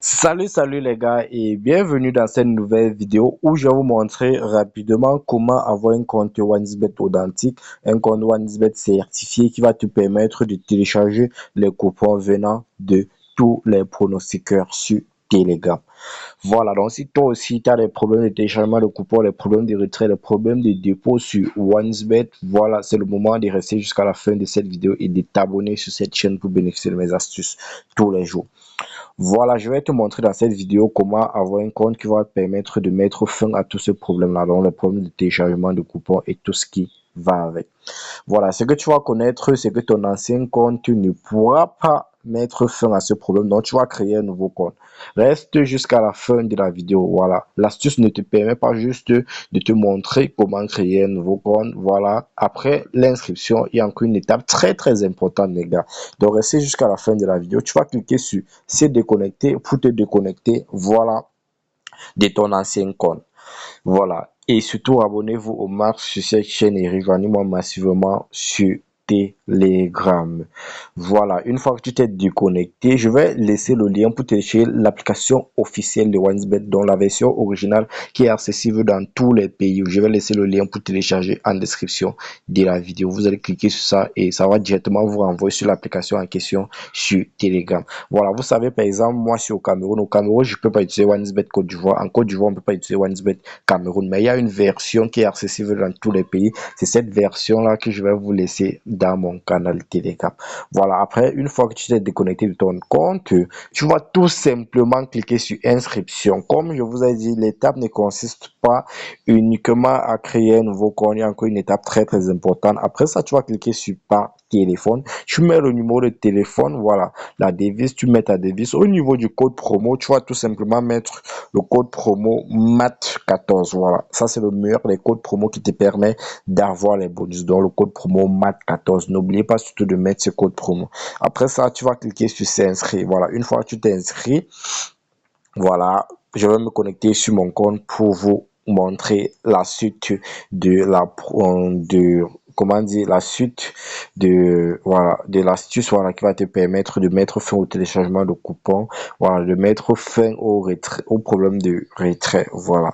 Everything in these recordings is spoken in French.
Salut les gars et bienvenue dans cette nouvelle vidéo où je vais vous montrer rapidement comment avoir un compte OneXBet authentique, un compte OneXBet certifié qui va te permettre de télécharger les coupons venant de tous les pronostiqueurs sur Telegram. Voilà, donc si toi aussi tu as des problèmes de téléchargement de coupons, les problèmes de retrait, les problèmes de dépôt sur OneXBet, voilà, c'est le moment de rester jusqu'à la fin de cette vidéo et de t'abonner sur cette chaîne pour bénéficier de mes astuces tous les jours. Voilà, je vais te montrer dans cette vidéo comment avoir un compte qui va te permettre de mettre fin à tous ces problèmes-là, donc les problèmes de téléchargement de coupons et tout ce qui va avec. Voilà, ce que tu vas connaître, c'est que ton ancien compte ne pourra pas mettre fin à ce problème, donc tu vas créer un nouveau compte. Reste jusqu'à la fin de la vidéo. Voilà, l'astuce ne te permet pas juste de te montrer comment créer un nouveau compte. Voilà, après l'inscription, il y a encore une étape très importante, les gars. Donc restez jusqu'à la fin de la vidéo. Tu vas cliquer sur c'est déconnecter pour te déconnecter, voilà, de ton ancien compte. Voilà. Et surtout, abonnez-vous au max sur cette chaîne et rejoignez-moi massivement sur Telegram. Voilà, une fois que tu t'es déconnecté, je vais laisser le lien pour télécharger l'application officielle de OneXBet, dont la version originale qui est accessible dans tous les pays. Je vais laisser le lien pour télécharger en description de la vidéo. Vous allez cliquer sur ça et ça va directement vous renvoyer sur l'application en question sur Telegram. Voilà, vous savez, par exemple, moi, je suis au Cameroun. Au Cameroun, je ne peux pas utiliser OneXBet Côte d'Ivoire. En Côte d'Ivoire, on ne peut pas utiliser OneXBet Cameroun. Mais il y a une version qui est accessible dans tous les pays. C'est cette version-là que je vais vous laisser dans mon canal Telegram. Voilà, après, une fois que tu t'es déconnecté de ton compte, tu vas tout simplement cliquer sur inscription. Comme je vous ai dit, l'étape ne consiste pas uniquement à créer un nouveau compte. Il y a encore une étape très importante. Après ça, tu vas cliquer sur par téléphone. Tu mets le numéro de téléphone, voilà, la devise, tu mets ta devise. Au niveau du code promo, tu vas tout simplement mettre le code promo MAT14. Voilà, ça c'est le meilleur des codes promo qui te permet d'avoir les bonus. Donc le code promo MAT14. N'oubliez pas surtout de mettre ce code promo. Après ça, tu vas cliquer sur s'inscrire. Voilà, une fois que tu t'es inscrit, voilà, je vais me connecter sur mon compte pour vous montrer la suite comment dire, la suite de l'astuce, voilà, qui va te permettre de mettre fin au téléchargement de coupons, voilà, de mettre fin au problème de retrait, voilà.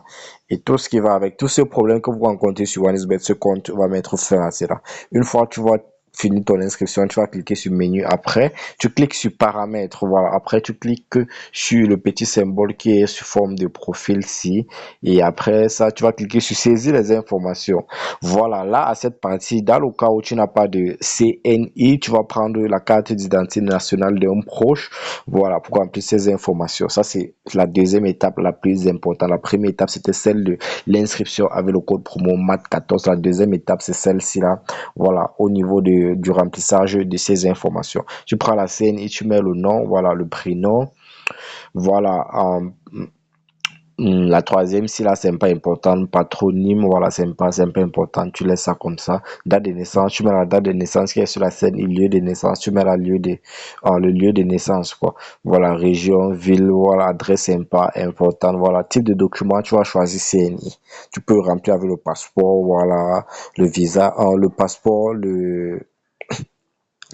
Et tout ce qui va avec tous ces problèmes que vous rencontrez sur OneXBet, ce compte va mettre fin à cela. Une fois que tu vas finir ton inscription, tu vas cliquer sur menu. Après, tu cliques sur paramètres. Voilà. Après, tu cliques sur le petit symbole qui est sous forme de profil ici. Et après ça, tu vas cliquer sur saisir les informations. Voilà. Là, à cette partie, dans le cas où tu n'as pas de CNI, tu vas prendre la carte d'identité nationale d'un proche. Voilà. Pour remplir ces informations. Ça, c'est la deuxième étape la plus importante. La première étape, c'était celle de l'inscription avec le code promo MAT14. La deuxième étape, c'est celle-ci là. Voilà, au niveau du remplissage de ces informations. Tu prends la scène et tu mets le nom, voilà, le prénom. Voilà, la troisième, si là, c'est pas important, patronyme, voilà, c'est pas important, tu laisses ça comme ça. Date de naissance, tu mets la date de naissance qui est sur la scène et lieu de naissance, tu mets le lieu de naissance, quoi. Voilà, région, ville, voilà, adresse sympa, importante, voilà, type de document, tu vas choisir CNI. Tu peux remplir avec le passeport, voilà, le visa, le passeport,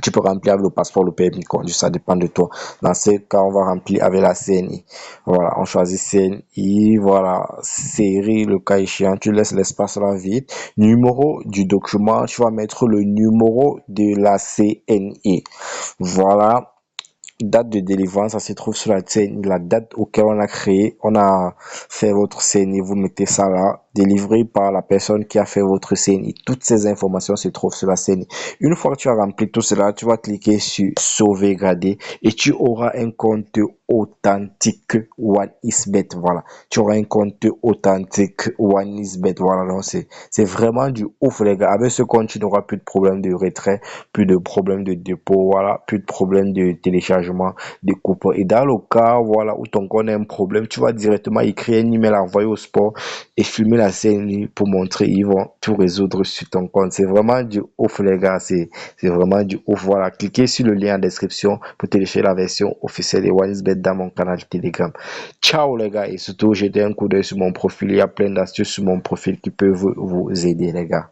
tu peux remplir avec le passeport, le permis de conduire, ça dépend de toi. Dans ce cas, on va remplir avec la CNI. Voilà, on choisit CNI, voilà, série, le cas échéant, tu laisses l'espace là vide. Numéro du document, tu vas mettre le numéro de la CNI. Voilà. Date de délivrance, ça se trouve sur la date auquel on a créé, on a fait votre CNI, vous mettez ça là, délivré par la personne qui a fait votre CNI. Toutes ces informations se trouvent sur la CNI. Une fois que tu as rempli tout cela, tu vas cliquer sur sauvegarder et tu auras un compte authentique OneXBet. Voilà, tu auras un compte authentique OneXBet. Voilà, donc c'est vraiment du ouf, les gars. Avec ce compte, tu n'auras plus de problème de retrait, plus de problème de dépôt, voilà, plus de problème de téléchargement des coupons. Et dans le cas, voilà, où ton compte a un problème, tu vas directement écrire un email, envoyer au sport et filmer la scène pour montrer, ils vont tout résoudre sur ton compte. C'est vraiment du ouf, les gars. C'est vraiment du ouf. Voilà, cliquez sur le lien en description pour télécharger la version officielle de OneXBet dans mon canal Telegram. Ciao, les gars. Et surtout, jetez un coup d'œil sur mon profil. Il y a plein d'astuces sur mon profil qui peuvent vous aider, les gars.